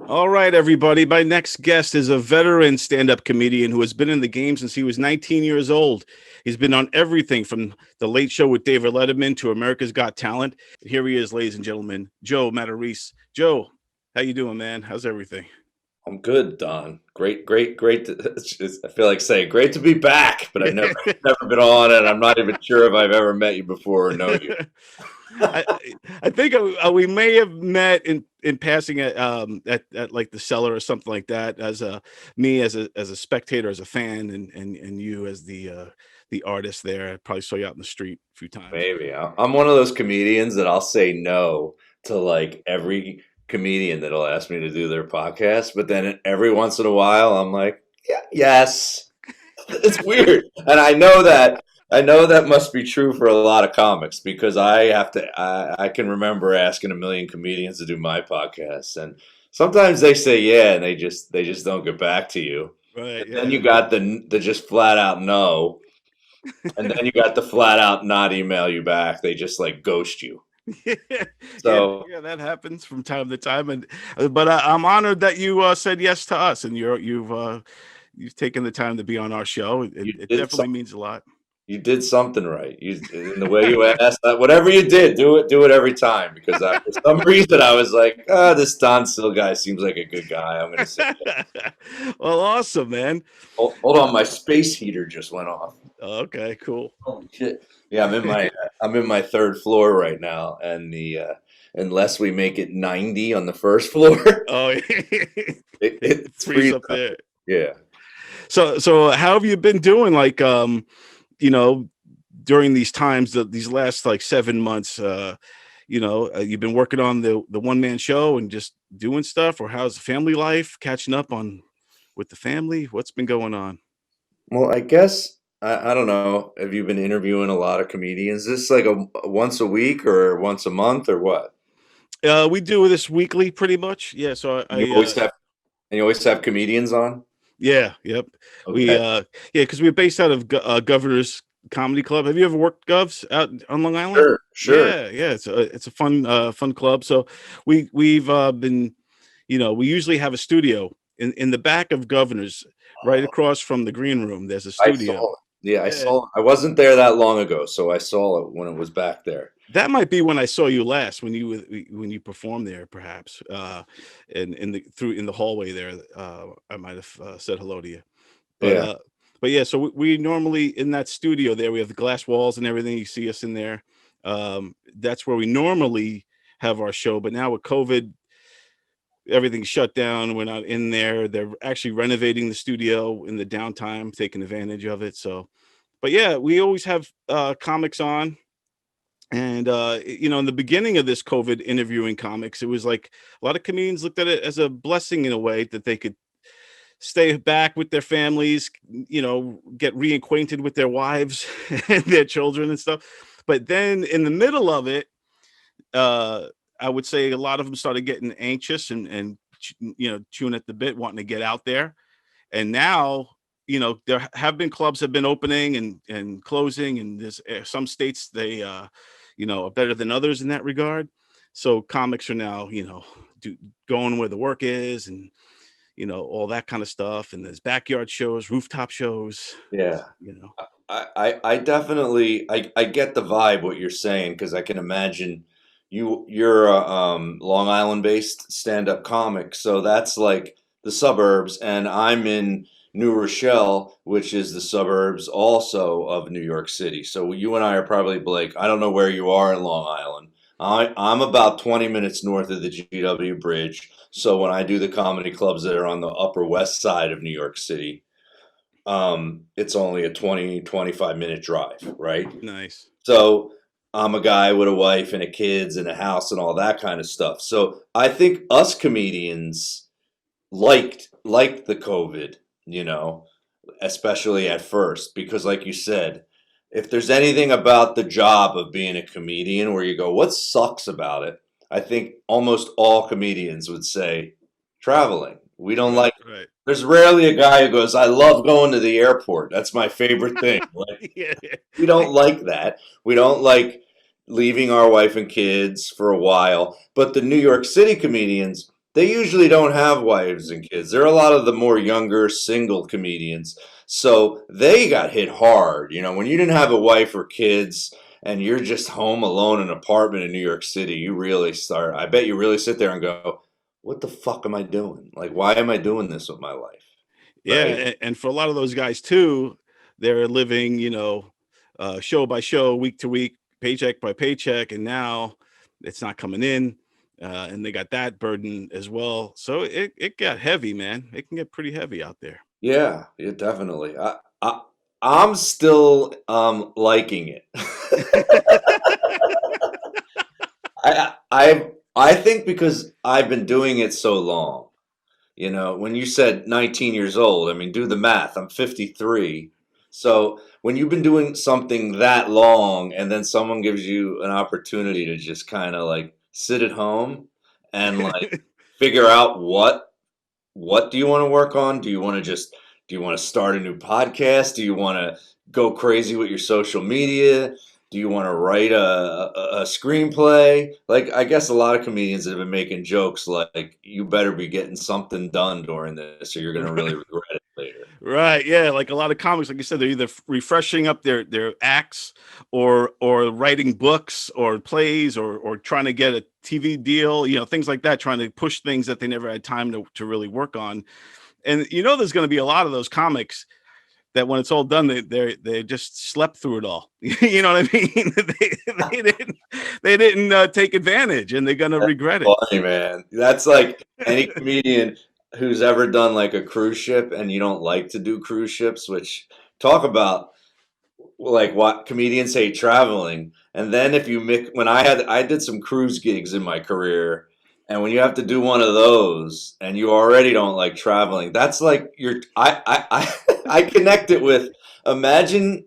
All right, everybody. My next guest is a veteran stand-up comedian who has been in the game since he was 19 years old. He's been on everything from The Late Show with David Letterman to America's Got Talent. Here he is, ladies and gentlemen, Joe Matarese. Joe, how you doing, man? How's everything? I'm good, Don. Great. I feel like saying great to be back, but I've never been on, and I'm not even sure if I've ever met you before or know you. I I think we may have met in passing at like the cellar or something like that as a me as a spectator, as a fan, and you as the artist there. I probably saw you out in the street a few times. Maybe I'm one of those comedians that I'll say no to like every comedian that'll ask me to do their podcast, but then every once in a while I'm like, yeah, yes. It's weird, and I know that must be true for a lot of comics because I can remember asking a million comedians to do my podcast, and sometimes they say yeah, and they just don't get back to you. Right? And then you Yeah. got the just flat out no, and then you got the flat out not email you back. They just like ghost you. Yeah, yeah, So yeah, that happens from time to time, and but I'm honored that you said yes to us, and you've taken the time to be on our show. you It did definitely some, means a lot. you did something right. You in the way you asked that, whatever you did, do it every time because for some reason I was like, this Don Sill guy seems like a good guy. I'm gonna say. Well, awesome, man. Hold on, my space heater just went off. Okay, cool. Holy shit! Yeah, I'm in my third floor right now, and the unless we make it 90 on the first floor, Oh, it it's freeze freezing up up. there. Yeah. So how have you been doing? Like, you know, during these times, these last like 7 months, you've been working on the one man show and just doing stuff, or how's the family life? Catching up on with the family? What's been going on? Well, I guess I don't know. Have you been interviewing a lot of comedians? Is this like a once a week or once a month or what? We do this weekly, pretty much. Yeah. So And you always have and you always have comedians on? yeah, yep. We Okay. yeah, because we're based out of Governor's Comedy Club. Have you ever worked Govs out on Long Island? Sure. Yeah, it's a fun club. So we've been, we usually have a studio in the back of Governor's, right Oh, across from the green room. There's a I studio. saw it. Yeah, I Yeah, saw it. I wasn't there that long ago, so I saw it when it was back there. that might be when I saw you last, when you performed there, perhaps. In the hallway there, I might have said hello to you. But Yeah. uh, but yeah, so we normally in that studio there, we have the glass walls and everything. You see us in there. That's where we normally have our show. But now with COVID, everything's shut down. We're not in there. They're actually renovating the studio in the downtime, taking advantage of it. So, but yeah, we always have comics on. And in the beginning of this COVID interviewing comics, it was like a lot of comedians looked at it as a blessing in a way that they could stay back with their families, get reacquainted with their wives and their children and stuff. But then in the middle of it, uh, I would say a lot of them started getting anxious and chewing at the bit, wanting to get out there. And now, there have been clubs have been opening and closing, and there's some states they are better than others in that regard. So comics are now, going where the work is, and all that kind of stuff. And there's backyard shows, rooftop shows. Yeah. You know, I definitely I get the vibe what you're saying because I can imagine you're a Long Island based stand-up comic, so that's like the suburbs, and I'm in New Rochelle, which is the suburbs also of New York City. So you and I are probably like I don't know where you are in Long Island. I'm about 20 minutes north of the GW Bridge. So when I do the comedy clubs that are on the Upper West Side of New York City, it's only a 20-25 minute drive, right? nice. So I'm a guy with a wife and a kids and a house and all that kind of stuff. So I think us comedians liked the COVID, you know, especially at first, because like you said, if there's anything about the job of being a comedian where you go, what sucks about it? I think almost all comedians would say traveling. We don't Right, like right. there's rarely a guy who goes, I love going to the airport. That's my favorite thing. Like, Yeah. we don't like that. We don't like leaving our wife and kids for a while. But the New York City comedians, they usually don't have wives and kids. There are a lot of the more younger single comedians. So they got hit hard. You know, when you didn't have a wife or kids and you're just home alone in an apartment in New York City, you really start, I bet you really sit there and go, what the fuck am I doing? Like, why am I doing this with my life? Yeah, Right? and for a lot of those guys too, they're living, show by show, week to week, paycheck by paycheck, and now it's not coming in, and they got that burden as well. So it got heavy, man. It can get pretty heavy out there. Yeah, yeah, definitely. I'm still liking it. I think because I've been doing it so long. You know, when you said 19 years old, I mean, do the math. I'm 53. So when you've been doing something that long and then someone gives you an opportunity to just kind of like sit at home and like figure out what do you want to work on? Do you want to start a new podcast? Do you want to go crazy with your social media? Do you want to write a screenplay? Like, I guess a lot of comedians have been making jokes like, you better be getting something done during this or you're going to really regret it later. Right. Yeah. Like a lot of comics, like you said, they're either refreshing up their acts or writing books or plays or trying to get a TV deal, things like that, trying to push things that they never had time to really work on. And there's going to be a lot of those comics that when it's all done, they just slept through it all. You know what I mean? they didn't take advantage, and they're gonna That's regret it. funny, man. That's like any comedian who's ever done like a cruise ship and you don't like to do cruise ships, which talk about like what comedians hate traveling. And then if you mix, when I did some cruise gigs in my career, and when you have to do one of those and you already don't like traveling, that's like I connect it with, imagine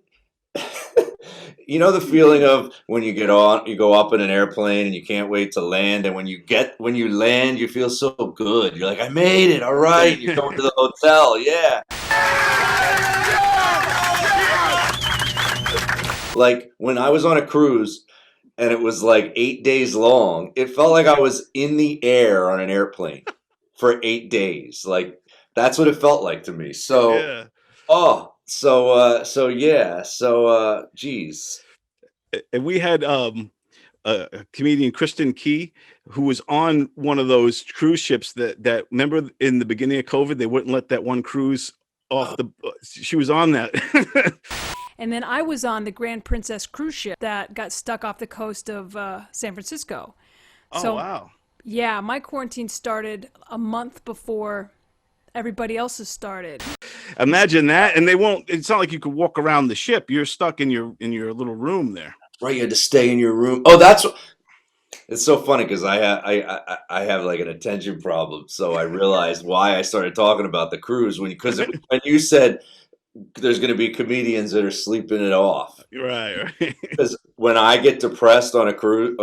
you know the feeling of when you get on, you go up in an airplane and you can't wait to land, and when you land, you feel so good. You're like, I made it, all right. You're going to the hotel, yeah. Like when I was on a cruise and it was like 8 days long, it felt like I was in the air on an airplane for 8 days. Like that's what it felt like to me. So, Yeah. geez. And we had a comedian, Kristen Key, who was on one of those cruise ships that remember in the beginning of COVID, they wouldn't let that one cruise off the. She was on that. And then I was on the Grand Princess cruise ship that got stuck off the coast of San Francisco. Oh, wow. Yeah, my quarantine started a month before everybody else's started. Imagine that, and they won't. It's not like you could walk around the ship. You're stuck in your little room there. Right, you had to stay in your room. Oh, it's so funny because I have like an attention problem. So I realized why I started talking about the cruise because when you said there's going to be comedians that are sleeping it off. Right. Because when I get depressed on a cruise,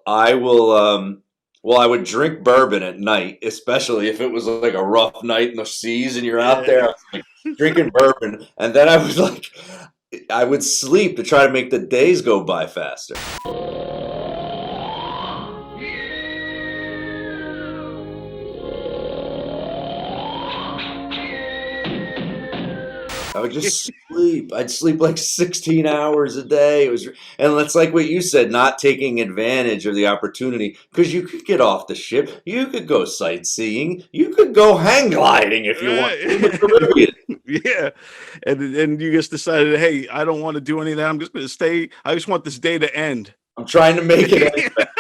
I will. Well, I would drink bourbon at night, especially if it was like a rough night in the seas and you're out there. I was like drinking bourbon, and then I would sleep to try to make the days go by faster. I would just sleep. I'd sleep like 16 hours a day. And it's like what you said, not taking advantage of the opportunity, because you could get off the ship, you could go sightseeing, you could go hang gliding if you want in the Caribbean. Yeah, and you just decided, hey, I don't want to do any of that. I'm just going to stay. I just want this day to end. I'm trying to make it end faster.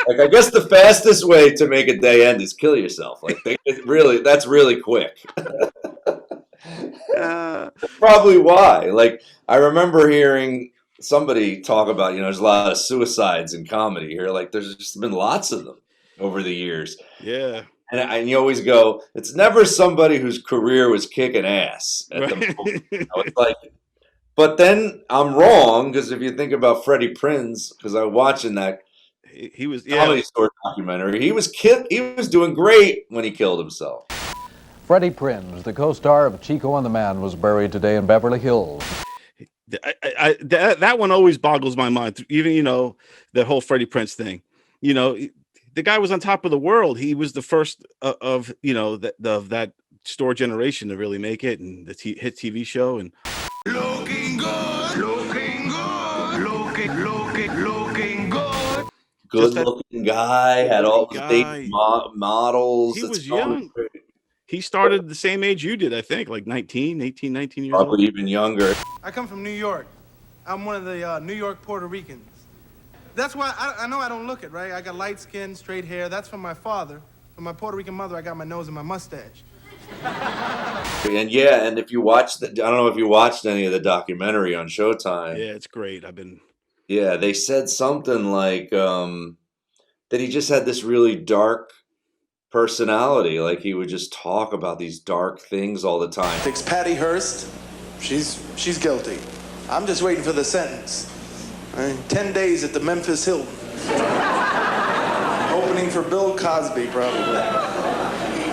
Like, I guess the fastest way to make a day end is kill yourself. Like, that's really quick. That's probably why. Like, I remember hearing somebody talk about, there's a lot of suicides in comedy here. Like, there's just been lots of them over the years. Yeah. And you always go, it's never somebody whose career was kicking ass at the moment. It's like, but then I'm wrong, because if you think about Freddy Prinze, because I was watching that he was Comedy Store documentary, he was doing great when he killed himself. Freddy Prinze, the co-star of Chico and the Man, was buried today in Beverly Hills. That one always boggles my mind. Even the whole Freddy Prinze thing. the guy was on top of the world. He was the first of that store generation to really make it, and the hit TV show. And Looking good, looking good, looking good. Good looking guy, had all the guy. models. He It's was going young. great. He started the same age you did, I think, like 18, 19 years old. Probably even younger. I come from New York. I'm one of the New York Puerto Ricans. That's why I know I don't look it, right? I got light skin, straight hair. That's from my father. From my Puerto Rican mother, I got my nose and my mustache. And yeah, and if you watch I don't know if you watched any of the documentary on Showtime. Yeah, it's great. Yeah, they said something like that he just had this really dark personality. Like he would just talk about these dark things all the time. It's Patty Hearst. She's guilty. I'm just waiting for the sentence. 10 days at the Memphis Hilton. Opening for Bill Cosby, probably.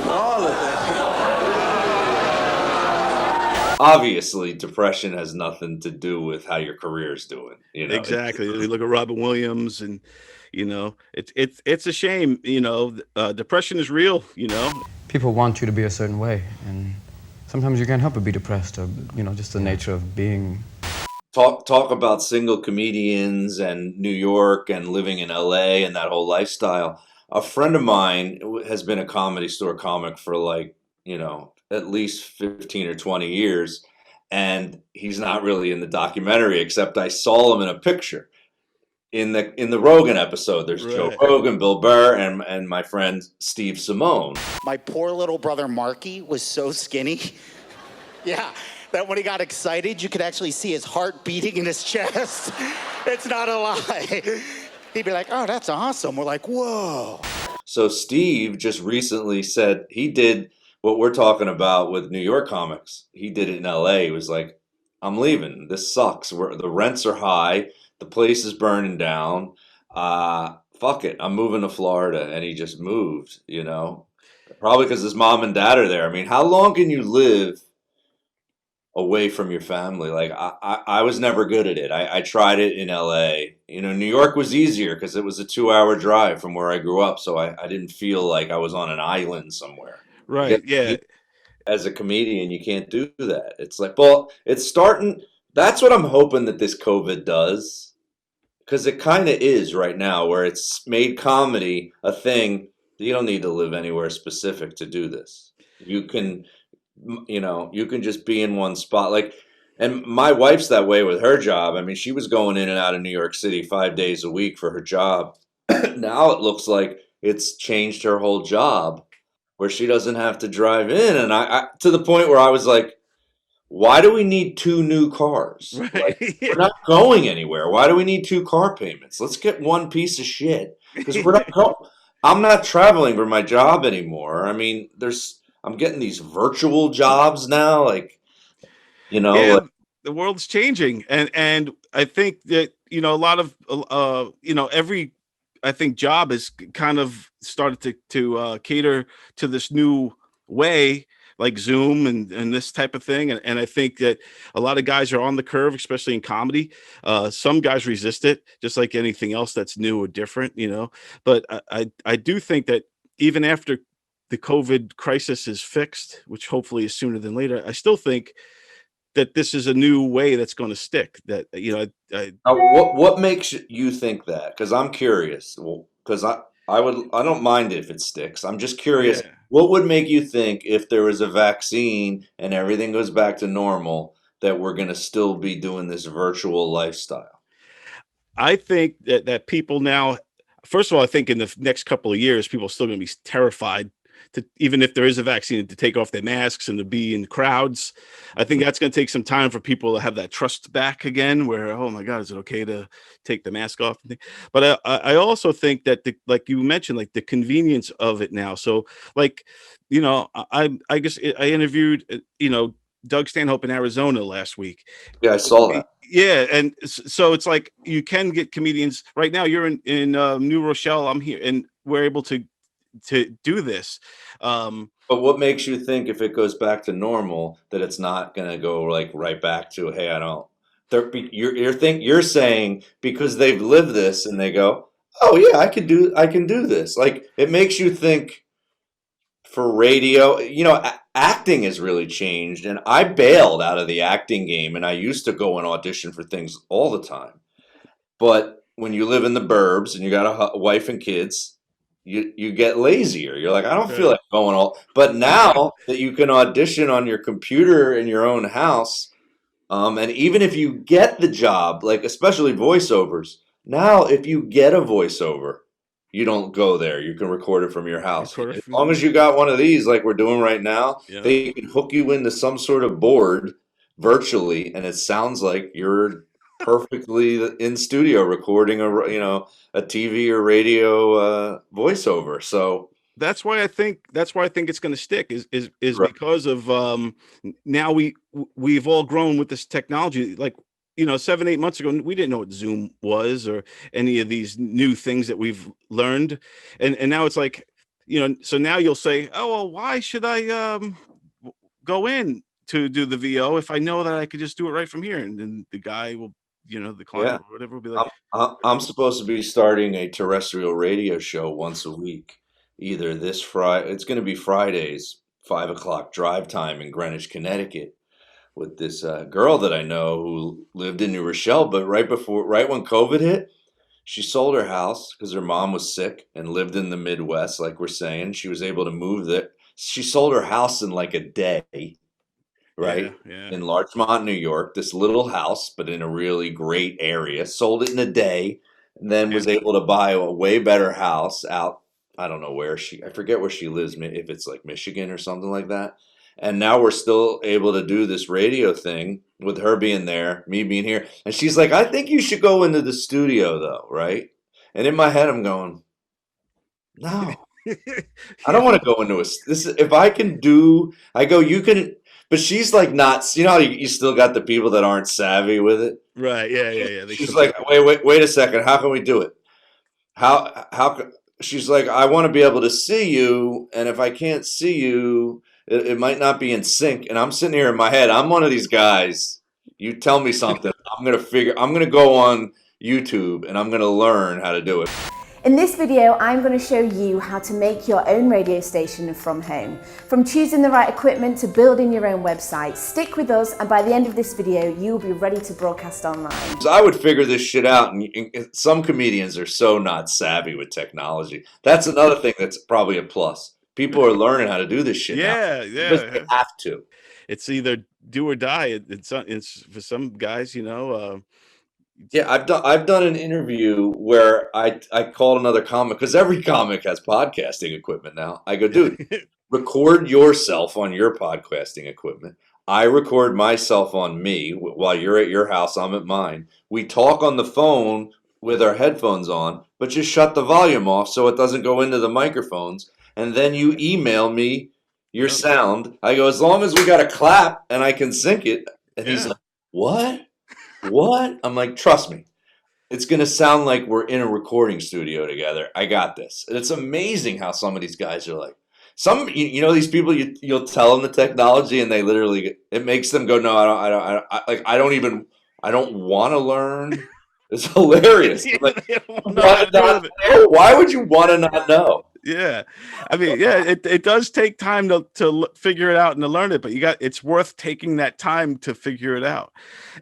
All of that. Obviously, depression has nothing to do with how your career is doing. You know? Exactly. You look at Robin Williams, and it's a shame. Depression is real. People want you to be a certain way, and sometimes you can't help but be depressed, or just the nature of being. Talk about single comedians and New York and living in LA and that whole lifestyle. A friend of mine has been a Comedy Store comic for at least 15 or 20 years, and he's not really in the documentary, except I saw him in a picture in the Rogan episode. There's Joe Rogan, Bill Burr, and my friend Steve Simone. My poor little brother Marky was so skinny. Yeah. That when he got excited, you could actually see his heart beating in his chest. It's not a lie. He'd be like, oh, that's awesome. We're like, whoa. So Steve just recently said he did what we're talking about with New York comics. He did it in LA. He was like, I'm leaving. This sucks. The rents are high. The place is burning down. Fuck it. I'm moving to Florida. And he just moved, Probably because his mom and dad are there. I mean, how long can you live away from your family? Like I was never good at it. I tried it in LA. New York was easier because it was a 2-hour drive from where I grew up, so I didn't feel like I was on an island somewhere. Right. Yeah. As a comedian, you can't do that. It's like, well, it's starting. That's what I'm hoping that this COVID does, because it kind of is right now, where it's made comedy a thing. You don't need to live anywhere specific to do this. You can just be in one spot. And my wife's that way with her job. I mean, she was going in and out of New York City 5 days a week for her job. Now it looks like it's changed her whole job, where she doesn't have to drive in. And I to the point where I was like, why do we need 2 new cars? Right. We're not going anywhere. Why do we need 2 car payments? Let's get one piece of shit, because I'm not traveling for my job anymore. I mean, I'm getting these virtual jobs now, the world's changing, and I think that a lot of every job has kind of started to cater to this new way, like Zoom and this type of thing, and I think that a lot of guys are on the curve, especially in comedy. Some guys resist it, just like anything else that's new or different, But I do think that even after the COVID crisis is fixed, which hopefully is sooner than later, I still think that this is a new way that's going to stick. That what makes you think that? Because I'm curious. Well, because I don't mind if it sticks. I'm just curious. Yeah. What would make you think, if there was a vaccine and everything goes back to normal, that we're going to still be doing this virtual lifestyle? I think that people now, first of all, I think in the next couple of years, people are still going to be terrified to, even if there is a vaccine, to take off their masks and to be in crowds. I think that's going to take some time for people to have that trust back again, where, oh my God, is it okay to take the mask off? But I also think that like you mentioned, like the convenience of it now. So I guess I interviewed, Doug Stanhope in Arizona last week. Yeah, I saw that. Yeah, and so it's like you can get comedians right now. You're in New Rochelle. I'm here, and we're able to do this. But what makes you think, if it goes back to normal, that it's not going to go right back to, hey, I don't. You're saying because they've lived this and they go, oh yeah, I can do this. Like it makes you think for radio, acting has really changed, and I bailed out of the acting game, and I used to go and audition for things all the time. But when you live in the burbs and you got a wife and kids, you get lazier. You're like, I don't feel like going all. But now that you can audition on your computer in your own house, and even if you get the job, like especially voiceovers, now if you get a voiceover, you don't go there. You can record it from your house. As long as you got one of these, like we're doing right now, they can hook you into some sort of board virtually, and it sounds like you're perfectly in studio recording a TV or radio voiceover. So that's why I think it's going to stick is Right. because of now we've all grown with this technology. Like 7-8 months ago, we didn't know what Zoom was or any of these new things that we've learned, and now it's like so now you'll say, oh well, why should I go in to do the VO if I know that I could just do it right from here? And then the guy will, the client or whatever will be like, I'm supposed to be starting a terrestrial radio show once a week. Either this Friday, it's going to be Fridays, 5 o'clock drive time in Greenwich, Connecticut, with this girl that I know who lived in New Rochelle. But right when COVID hit, she sold her house because her mom was sick and lived in the Midwest, like we're saying. She was able to move there. She sold her house in like a day. Right? Yeah. In Larchmont, New York, this little house, but in a really great area. Sold it in a day, and then was able to buy a way better house out. I don't know where I forget where she lives, if it's like Michigan or something like that. And now we're still able to do this radio thing with her being there, me being here. And she's like, I think you should go into the studio though, right? And in my head, I'm going, no. I don't want to go into if I can do, I go, you can, but she's like not, how you still got the people that aren't savvy with it. Right. Yeah. She's like, wait a second. How can we do it? She's like, I want to be able to see you. And if I can't see you, it might not be in sync. And I'm sitting here in my head. I'm one of these guys. You tell me something. I'm going to go on YouTube and I'm going to learn how to do it. In this video, I'm going to show you how to make your own radio station from home. From choosing the right equipment to building your own website. Stick with us, and by the end of this video, you'll be ready to broadcast online. So I would figure this shit out, and some comedians are so not savvy with technology. That's another thing that's probably a plus. People are learning how to do this shit now. Yeah. Because they have to. It's either do or die. It's for some guys, Yeah, I've done an interview where I called another comic, because every comic has podcasting equipment now. I go, dude, record yourself on your podcasting equipment. I record myself on me while you're at your house, I'm at mine. We talk on the phone with our headphones on, but just shut the volume off so it doesn't go into the microphones. And then you email me your sound. I go, as long as we got a clap and I can sync it. And he's like, what? What? I'm like, trust me, it's going to sound like we're in a recording studio together. I got this. And it's amazing how some of these guys are like, these people, you'll tell them the technology and they literally, it makes them go, no, I don't want to learn. It's hilarious. Like, why would you want to not know? Yeah. I mean, it does take time to figure it out and to learn it, but it's worth taking that time to figure it out.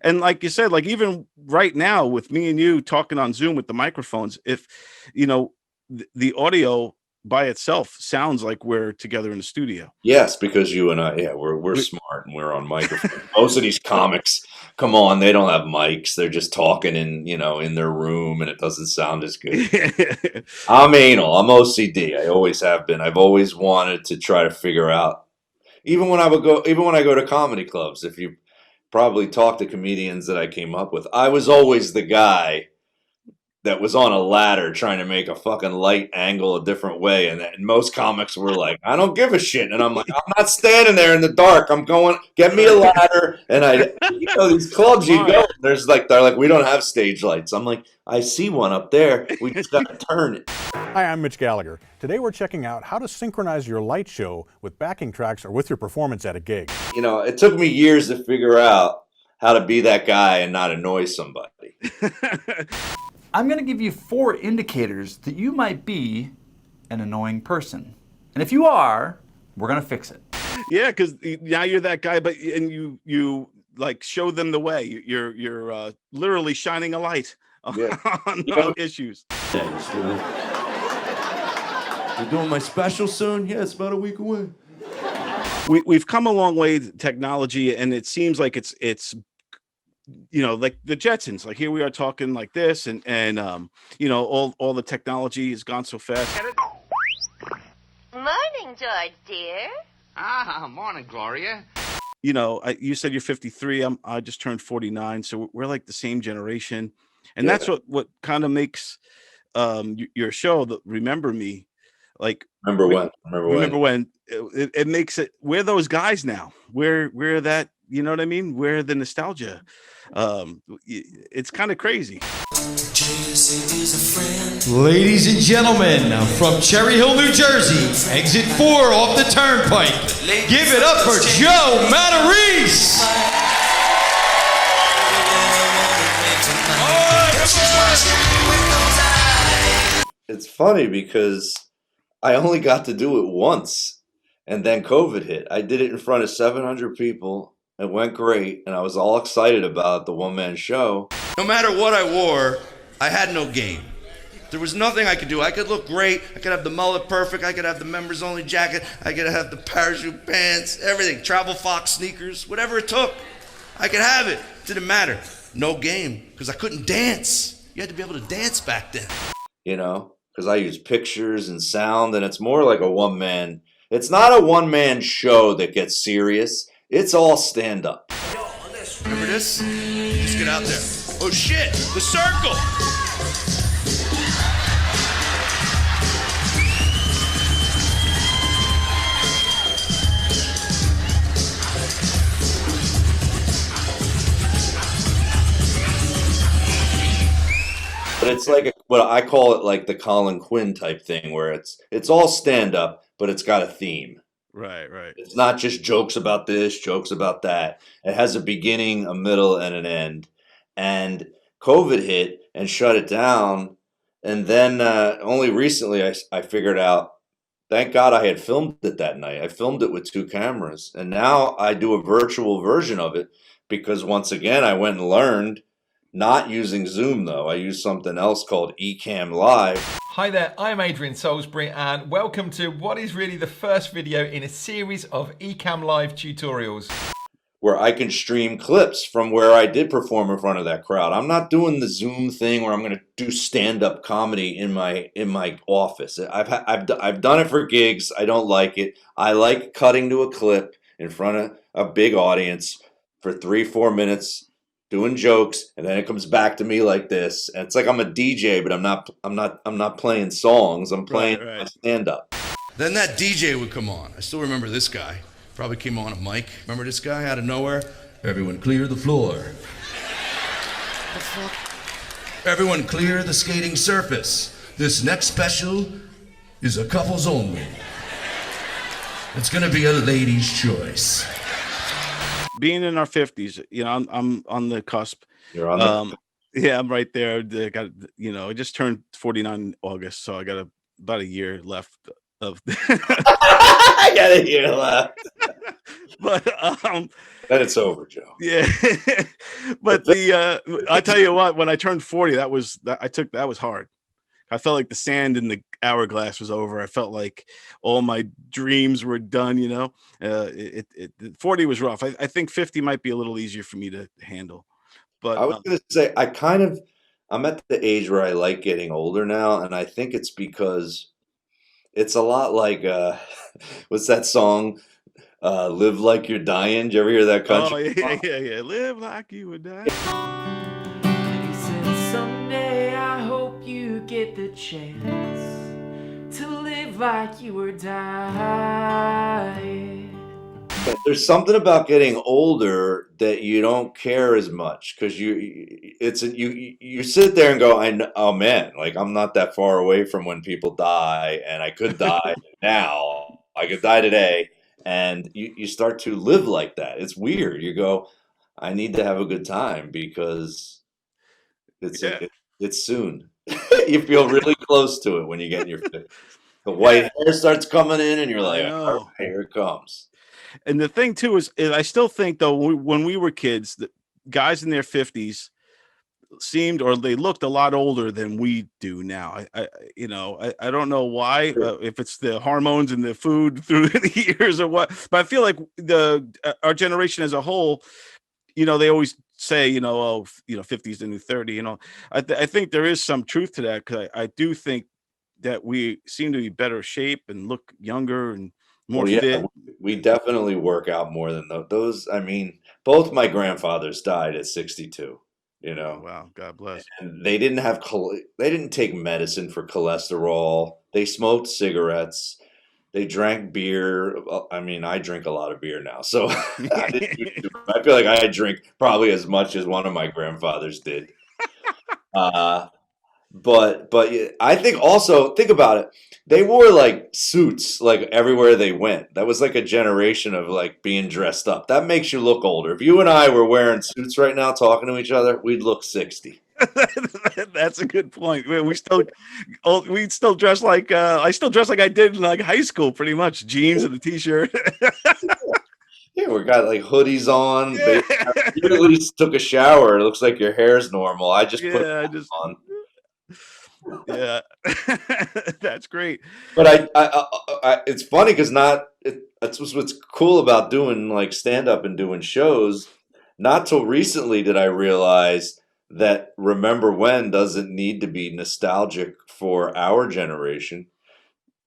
And like you said, like even right now with me and you talking on Zoom with the microphones, if, the audio by itself sounds like we're together in the studio. Yes, because you and I, we're smart and we're on microphone. Most of these comics, come on, they don't have mics. They're just talking in their room, and it doesn't sound as good. I'm anal. I'm OCD. I always have been. I've always wanted to try to figure out. Even when I go to comedy clubs, if you probably talk to comedians that I came up with, I was always the guy that was on a ladder trying to make a fucking light angle a different way. And most comics were like, I don't give a shit. And I'm like, I'm not standing there in the dark. I'm going, get me a ladder. And these clubs you go, they're like, we don't have stage lights. I'm like, I see one up there. We just got to turn it. Hi, I'm Mitch Gallagher. Today we're checking out how to synchronize your light show with backing tracks or with your performance at a gig. It took me years to figure out how to be that guy and not annoy somebody. I'm going to give you 4 indicators that you might be an annoying person. And if you are, we're going to fix it. Yeah, because now you're that guy, but and you like show them the way. You're literally shining a light on issues. You're doing my special soon? Yeah, it's about a week away. We've come a long way with technology, and it seems like it's like the Jetsons. Like here we are talking like this, and all the technology has gone so fast. Morning, George, dear. Morning, Gloria. You said you're 53. I just turned 49, so we're like the same generation, and that's what kind of makes your show, the Remember Me, like remember when it makes it. We're those guys now. We're that. You know what I mean? We're the nostalgia. It's kind of crazy. Ladies and gentlemen, from Cherry Hill, New Jersey, exit 4 off the turnpike. Give it up for Joe Matarese. It's funny because I only got to do it once, and then COVID hit. I did it in front of 700 people. It went great, and I was all excited about the one-man show. No matter what I wore, I had no game. There was nothing I could do. I could look great. I could have the mullet perfect. I could have the members-only jacket. I could have the parachute pants, everything. Travel Fox sneakers, whatever it took. I could have it. Didn't matter. No game, because I couldn't dance. You had to be able to dance back then. Because I use pictures and sound, and it's more like a one-man. It's not a one-man show that gets serious. It's all stand-up. Remember this? Just get out there. Oh shit, the circle! But it's like what I call it, like the Colin Quinn type thing, where it's all stand-up, but it's got a theme. Right. It's not just jokes about this, jokes about that. It has a beginning, a middle, and an end. And COVID hit and shut it down. And then only recently I figured out, thank God I had filmed it that night. I filmed it with 2 cameras. And now I do a virtual version of it because once again, I went and learned, not using Zoom though. I use something else called Ecamm Live. Hi there, I'm Adrian Salisbury and welcome to what is really the first video in a series of Ecamm Live tutorials. Where I can stream clips from where I did perform in front of that crowd. I'm not doing the Zoom thing where I'm going to do stand-up comedy in my office. I've done it for gigs. I don't like it. I like cutting to a clip in front of a big audience for 3-4 minutes, doing jokes, and then it comes back to me like this. And it's like I'm a DJ, but I'm not playing songs. I'm playing stand-up. Then that DJ would come on. I still remember this guy. Probably came on a mic. Remember this guy out of nowhere? Everyone clear the floor. The fuck? Everyone clear the skating surface. This next special is a couples only. It's gonna be a lady's choice. Being in our 50s, I'm on the cusp. You're on the yeah, I'm right there. I just turned 49 in August, so I got about a year left of I got a year left. But then it's over, Joe. Yeah. But I tell you what, when I turned 40, that was hard. I felt like the sand in the hourglass was over. I felt like all my dreams were done, 40 was rough. I think 50 might be a little easier for me to handle. But I was going to say, I'm at the age where I like getting older now. And I think it's because it's a lot like, what's that song? Live Like You're Dying. Did you ever hear that country? Oh, yeah. Live like you would die. He said, someday I hope you get the chance to live like you were dying. There's something about getting older that you don't care as much because you sit there and go, oh man, like I'm not that far away from when people die, and I could die now. I could die today, and you start to live like that. It's weird. You go, I need to have a good time because It's soon. You feel really close to it when you get in your 50s. The white hair starts coming in, and you're I like, all know. right, here it comes. And the thing too is I still think though when we were kids, that guys in their 50s seemed or they looked a lot older than we do now. I don't know why, if it's the hormones and the food through the years or what, but I feel like our generation as a whole, they always say, 50's the new 30. I think there is some truth to that, because I do think that we seem to be better shape and look younger and more Well, yeah, fit. we definitely work out more than those. I mean, both my grandfathers died at 62, Wow, God bless. and they didn't have they didn't take medicine for cholesterol. They smoked cigarettes. They drank beer. I mean, I drink a lot of beer now, so I feel like I drink probably as much as one of my grandfathers did. But I think also, think about it. They wore like suits like everywhere they went. That was like a generation of like being dressed up. That makes you look older. If you and I were wearing suits right now talking to each other, we'd look 60. That's a good point. We'd still dress like I still dress like I did in like high school, pretty much, jeans and a t-shirt. Yeah, we got like hoodies on. You at least took a shower. It looks like your hair's normal. I just put it on. Yeah, that's great. But it's funny because that's what's cool about doing like stand up and doing shows. Not till recently did I realize that Remember When doesn't need to be nostalgic for our generation.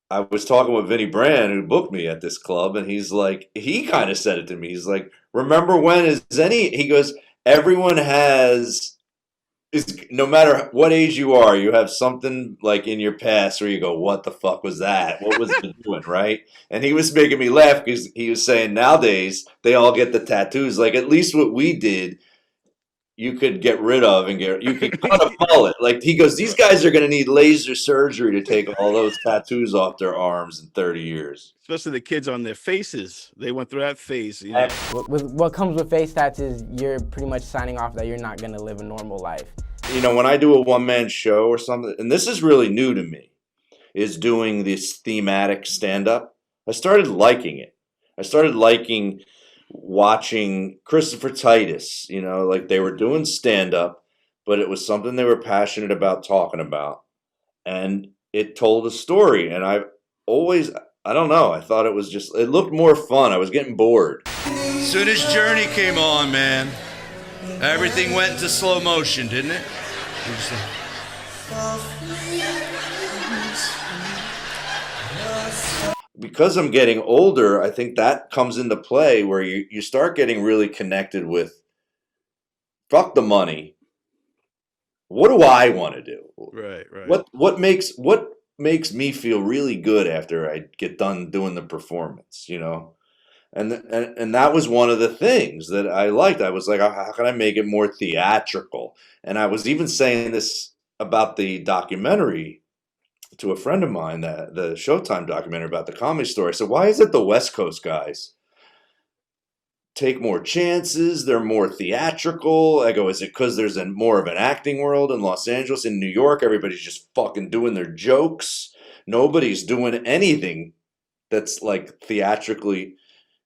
I was talking with Vinny Brand, who booked me at this club, and he's like, he kind of said it to me. He's like, Remember When he goes, everyone no matter what age you are, you have something like in your past where you go, what the fuck was that? What was it doing, right? And he was making me laugh because he was saying nowadays they all get the tattoos. Like, at least what we did, you could get rid of you could cut a mullet. Like, he goes, these guys are going to need laser surgery to take all those tattoos off their arms in 30 years. Especially the kids on their faces. They went through that phase. What comes with face tats is you're pretty much signing off that you're not going to live a normal life. When I do a one-man show or something, and this is really new to me, is doing this thematic stand-up. I started liking it. I started liking watching Christopher Titus, like they were doing stand-up, but it was something they were passionate about talking about. And it told a story. And I don't know, I thought it looked more fun. I was getting bored. Soon as Journey came on, man, everything went into slow motion, didn't it? Because I'm getting older, I think that comes into play where you start getting really connected with, fuck the money. What do I want to do? Right. What makes me feel really good after I get done doing the performance, And that was one of the things that I liked. I was like, how can I make it more theatrical? And I was even saying this about the documentary to a friend of mine, the Showtime documentary about the Comedy Store. I said, why is it the West Coast guys take more chances? They're more theatrical. I go, is it because there's more of an acting world in Los Angeles? In New York, everybody's just fucking doing their jokes. Nobody's doing anything that's like theatrically.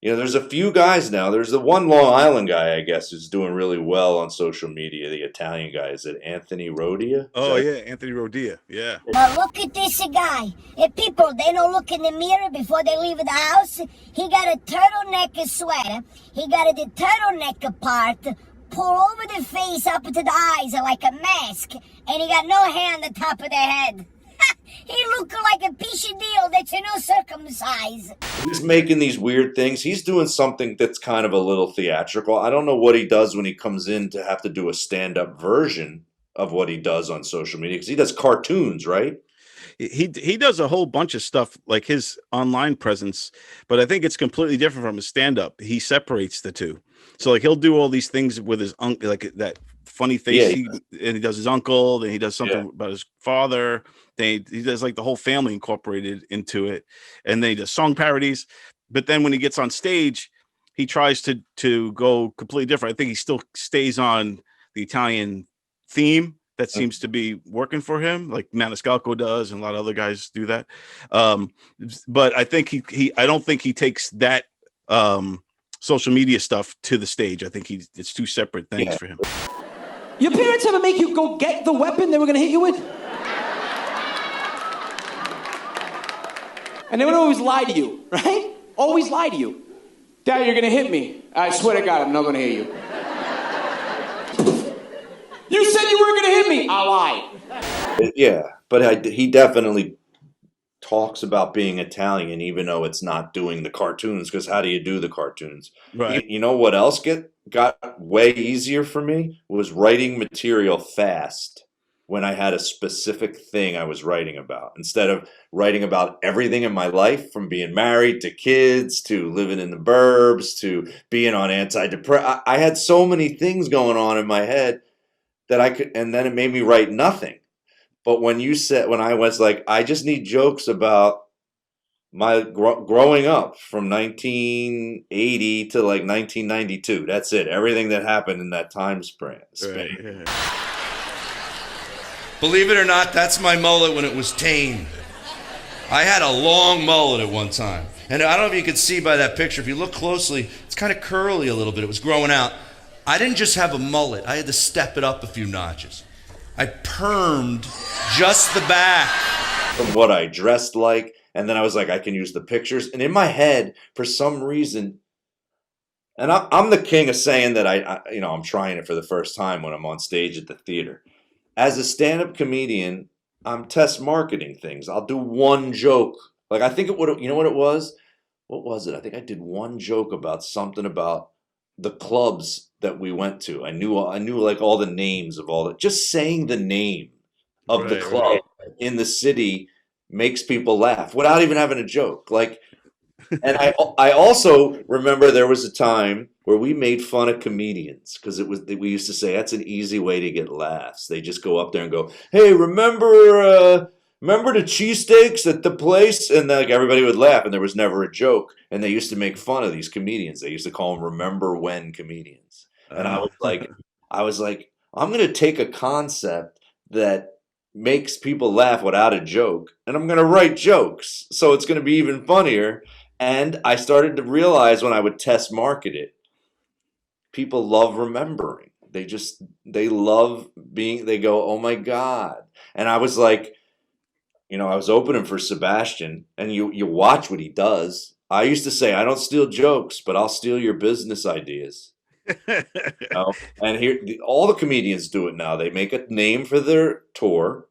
There's a few guys now. There's the one Long Island guy, I guess, who's doing really well on social media. The Italian guy. Is it Anthony Rodia? Anthony Rodia. Yeah. But look at this guy. If people, they don't look in the mirror before they leave the house. He got a turtleneck sweater. He got the turtleneck part pull over the face up to the eyes like a mask. And he got no hair on the top of the head. He looked like a piece of deal that's no circumcised. He's making these weird things. He's doing something that's kind of a little theatrical. I don't know what he does when he comes in to have to do a stand-up version of what he does on social media, because he does cartoons, right? He does a whole bunch of stuff, like his online presence, but I think it's completely different from his stand-up. He separates the two. So like he'll do all these things with his uncle, like that funny face, and he does his uncle, then he does something about his father, then he does like the whole family incorporated into it, and then he does song parodies. But then when he gets on stage, he tries to go completely different. I think he still stays on the Italian theme that seems to be working for him, like Maniscalco does, and a lot of other guys do that. But I think I don't think he takes that social media stuff to the stage. I think it's two separate things for him. Your parents ever make you go get the weapon they were gonna hit you with? And they would always lie to you, right? Always lie to you. Dad, you're gonna hit me. I swear to God, I'm not gonna hit you. You said you weren't gonna hit me. I lied. Yeah, but he definitely talks about being Italian, even though it's not doing the cartoons. Because how do you do the cartoons? Right. You know what else got way easier for me was writing material fast when I had a specific thing I was writing about, instead of writing about everything in my life, from being married to kids to living in the burbs to being on antidepressants. I had so many things going on in my head that I could, and then it made me write nothing. But when I was like, I just need jokes about my growing up from 1980 to like 1992. That's it. Everything that happened in that time span. Right, yeah. Believe it or not, that's my mullet when it was tame. I had a long mullet at one time. And I don't know if you can see by that picture, if you look closely, it's kind of curly a little bit. It was growing out. I didn't just have a mullet. I had to step it up a few notches. I permed just the back. From what I dressed like, and then I was like, I can use the pictures. And in my head, for some reason, and I'm the king of saying that I'm trying it for the first time when I'm on stage at the theater. As a stand-up comedian, I'm test marketing things. I'll do one joke. Like, I think you know what it was? What was it? I think I did one joke about something about the clubs that we went to. I knew like all the names of all that. Just saying the name of the club in the city makes people laugh without even having a joke. Like, and I also remember there was a time where we made fun of comedians because we used to say that's an easy way to get laughs. They just go up there and go, "Hey, remember the cheesesteaks at the place?" And like everybody would laugh, and there was never a joke. And they used to make fun of these comedians. They used to call them "remember when" comedians. And I was like, I'm gonna take a concept that makes people laugh without a joke, and I'm gonna write jokes, so it's gonna be even funnier. And I started to realize when I would test market it, people love remembering. They love they go, "Oh my God." And I was like, I was opening for Sebastian, and you watch what he does. I used to say, I don't steal jokes, but I'll steal your business ideas. And here, all the comedians do it now. They make a name for their tour,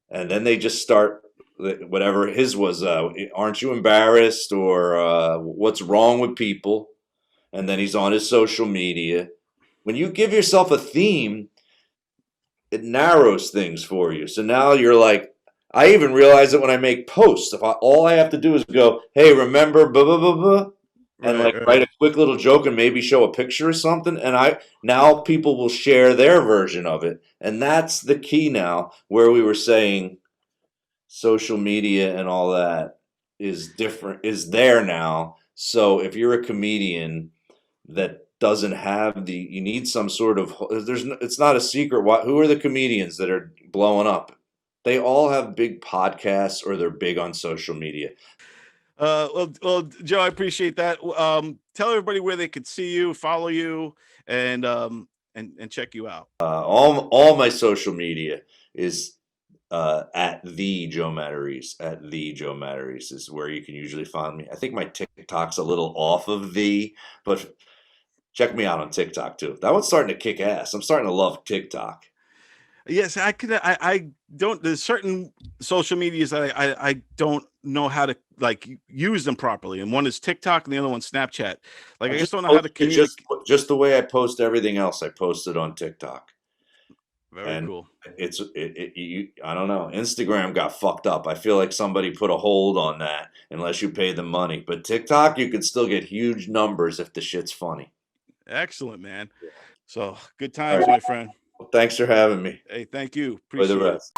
and then they just start whatever his was, aren't you embarrassed, or what's wrong with people, and then he's on his social media. When you give yourself a theme, it narrows things for you. So now you're like, I even realize that when I make posts, all I have to do is go, "Hey, remember blah blah blah blah," and write a quick little joke and maybe show a picture or something, and now people will share their version of it. And that's the key now, where we were saying social media and all that is is there now. So if you're a comedian that doesn't have you need some sort of, it's not a secret. Who are the comedians that are blowing up? They all have big podcasts, or they're big on social media. Well, Joe, I appreciate that. Tell everybody where they could see you, follow you, and check you out. All my social media is at the Joe Matarese. At the Joe Matarese is where you can usually find me. I think my TikTok's a little off of but check me out on TikTok too. That one's starting to kick ass. I'm starting to love TikTok. Yes, I don't. There's certain social medias that I don't know how to use them properly, and one is TikTok, and the other one's Snapchat. Like, I just don't know how to communicate. Just the way I post everything else, I post it on TikTok. Very cool. I don't know. Instagram got fucked up. I feel like somebody put a hold on that unless you pay the money. But TikTok, you can still get huge numbers if the shit's funny. Excellent, man. So good times, my friend. Well, thanks for having me. Hey, thank you. Appreciate Appreciate it.